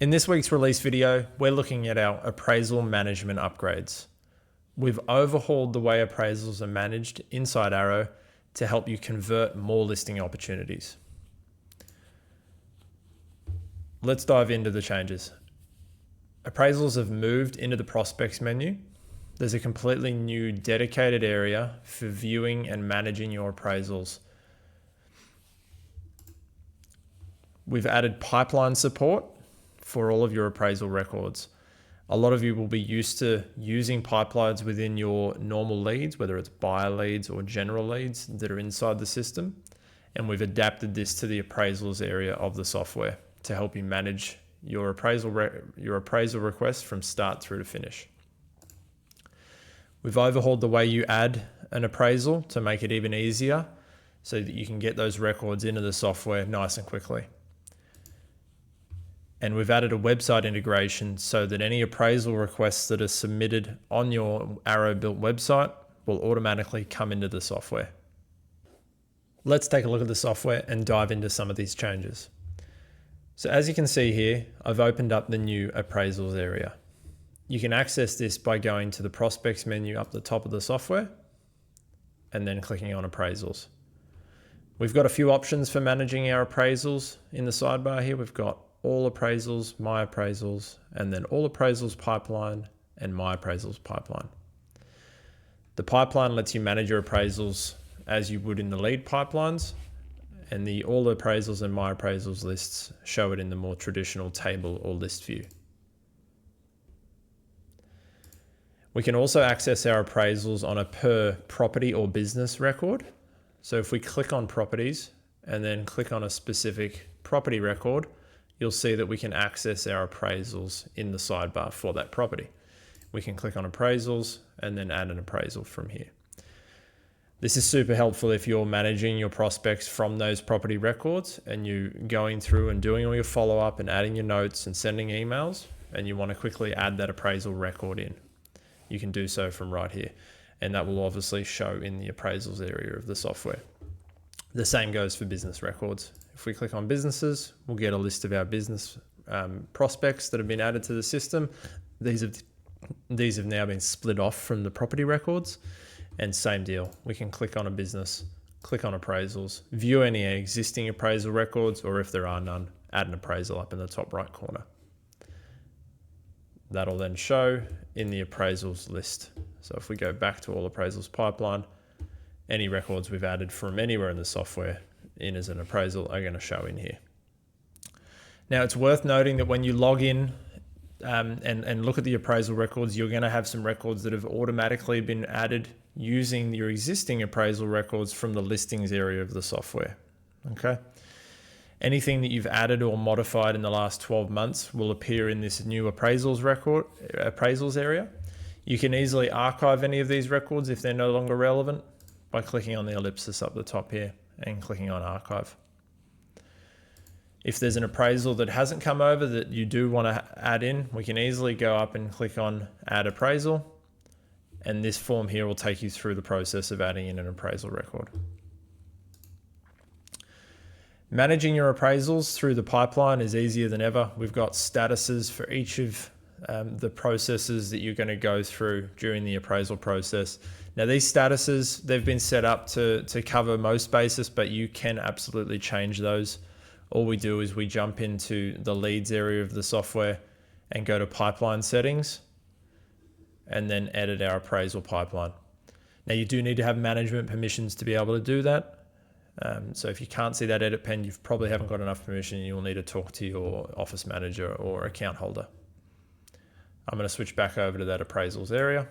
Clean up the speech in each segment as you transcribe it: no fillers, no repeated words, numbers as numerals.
In this week's release video, we're looking at our appraisal management upgrades. We've overhauled the way appraisals are managed inside Arrow to help you convert more listing opportunities. Let's dive into the changes. Appraisals have moved into the prospects menu. There's a completely new dedicated area for viewing and managing your appraisals. We've added pipeline support for all of your appraisal records. A lot of you will be used to using pipelines within your normal leads, whether it's buyer leads or general leads that are inside the system. And we've adapted this to the appraisals area of the software to help you manage your appraisal requests from start through to finish. We've overhauled the way you add an appraisal to make it even easier so that you can get those records into the software nice and quickly. And we've added a website integration so that any appraisal requests that are submitted on your Arrow built website will automatically come into the software. Let's take a look at the software and dive into some of these changes. So as you can see here, I've opened up the new appraisals area. You can access this by going to the prospects menu up the top of the software and then clicking on appraisals. We've got a few options for managing our appraisals in the sidebar here. We've got all appraisals, my appraisals, and then all appraisals pipeline and my appraisals pipeline. The pipeline lets you manage your appraisals as you would in the lead pipelines, and the all appraisals and my appraisals lists show it in the more traditional table or list view. We can also access our appraisals on a per property or business record. So if we click on properties and then click on a specific property record, you'll see that we can access our appraisals in the sidebar for that property. We can click on appraisals and then add an appraisal from here. This is super helpful if you're managing your prospects from those property records and you're going through and doing all your follow-up and adding your notes and sending emails, and you want to quickly add that appraisal record in. You can do so from right here, and that will obviously show in the appraisals area of the software. The same goes for business records. If we click on businesses, we'll get a list of our business prospects that have been added to the system. These have now been split off from the property records, and same deal. We can click on a business, click on appraisals, view any existing appraisal records, or if there are none, add an appraisal up in the top right corner. That'll then show in the appraisals list. So if we go back to all appraisals pipeline, any records we've added from anywhere in the software in as an appraisal are going to show in here. Now it's worth noting that when you log in and look at the appraisal records, you're going to have some records that have automatically been added using your existing appraisal records from the listings area of the software. Okay. Anything that you've added or modified in the last 12 months will appear in this new appraisals area. You can easily archive any of these records if they're no longer relevant by clicking on the ellipsis up the top here and clicking on archive. If there's an appraisal that hasn't come over that you do want to add in, we can easily go up and click on add appraisal, and this form here will take you through the process of adding in an appraisal record. Managing your appraisals through the pipeline is easier than ever. We've got statuses for each of the processes that you're going to go through during the appraisal process. Now these statuses, they've been set up to cover most bases, but you can absolutely change those. All we do is we jump into the leads area of the software and go to pipeline settings and then edit our appraisal pipeline. Now you do need to have management permissions to be able to do that. So if you can't see that edit pen, you probably haven't got enough permission. You'll need to talk to your office manager or account holder. I'm going to switch back over to that appraisals area.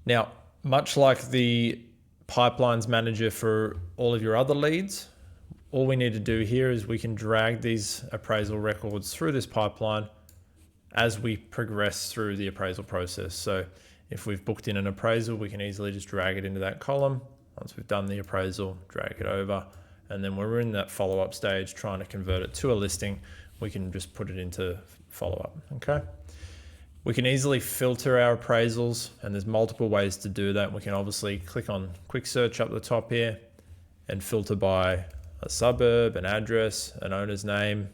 Now, much like the pipelines manager for all of your other leads, all we need to do here is we can drag these appraisal records through this pipeline as we progress through the appraisal process. So if we've booked in an appraisal, we can easily just drag it into that column. Once we've done the appraisal, drag it over. And then when we're in that follow-up stage, trying to convert it to a listing, we can just put it into follow-up, okay? We can easily filter our appraisals, and there's multiple ways to do that. We can obviously click on quick search up the top here and filter by a suburb, an address, an owner's name,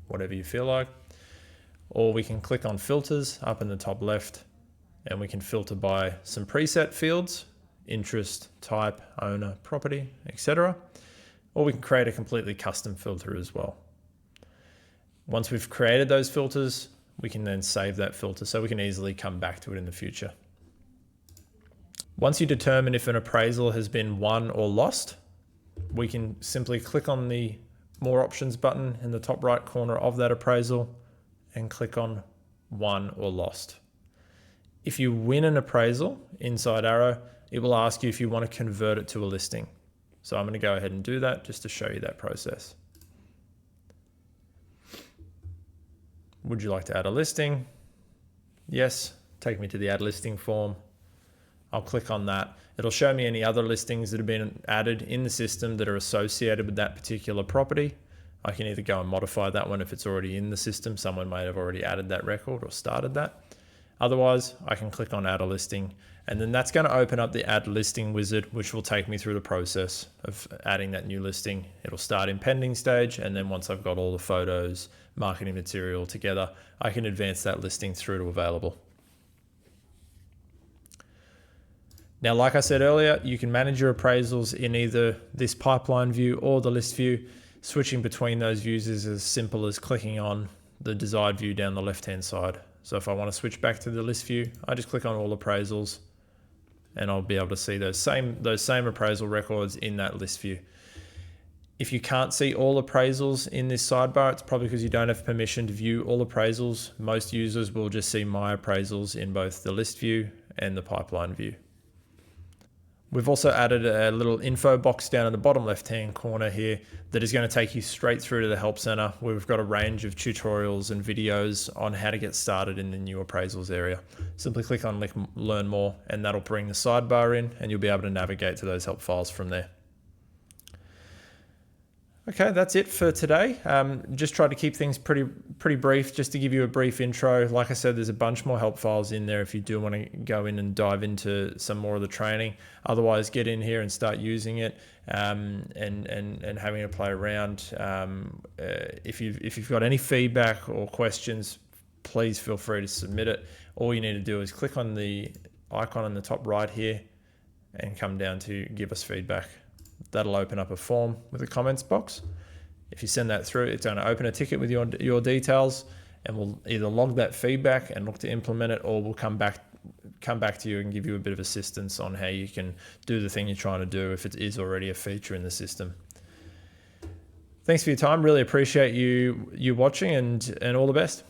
whatever you feel like. Or we can click on filters up in the top left, and we can filter by some preset fields, interest, type, owner, property, etc. Or we can create a completely custom filter as well. Once we've created those filters, we can then save that filter so we can easily come back to it in the future. Once you determine if an appraisal has been won or lost, we can simply click on the More Options button in the top right corner of that appraisal and click on Won or Lost. If you win an appraisal inside Arrow, it will ask you if you want to convert it to a listing. So I'm going to go ahead and do that just to show you that process. Would you like to add a listing? Yes, take me to the Add Listing form. I'll click on that. It'll show me any other listings that have been added in the system that are associated with that particular property. I can either go and modify that one if it's already in the system. Someone might have already added that record or started that. Otherwise, I can click on Add a Listing, and then that's going to open up the Add Listing wizard, which will take me through the process of adding that new listing. It'll start in pending stage, and then once I've got all the photos, marketing material together, I can advance that listing through to available. Now, like I said earlier, you can manage your appraisals in either this pipeline view or the list view. Switching between those views is as simple as clicking on the desired view down the left-hand side. So if I want to switch back to the list view, I just click on all appraisals and I'll be able to see those same appraisal records in that list view. If you can't see all appraisals in this sidebar, it's probably because you don't have permission to view all appraisals. Most users will just see my appraisals in both the list view and the pipeline view. We've also added a little info box down in the bottom left-hand corner here that is going to take you straight through to the Help Center, where we've got a range of tutorials and videos on how to get started in the new appraisals area. Simply click on Learn More, and that'll bring the sidebar in, and you'll be able to navigate to those help files from there. Okay, that's it for today. Just try to keep things pretty brief, just to give you a brief intro. Like I said, there's a bunch more help files in there if you do want to go in and dive into some more of the training. Otherwise, get in here and start using it and having to play around. If you've got any feedback or questions, please feel free to submit it. All you need to do is click on the icon on the top right here and come down to give us feedback. That'll open up a form with a comments box. If you send that through, it's going to open a ticket with your details, and we'll either log that feedback and look to implement it, or we'll come back to you and give you a bit of assistance on how you can do the thing you're trying to do if it is already a feature in the system. Thanks for your time. Really appreciate you watching, and all the best.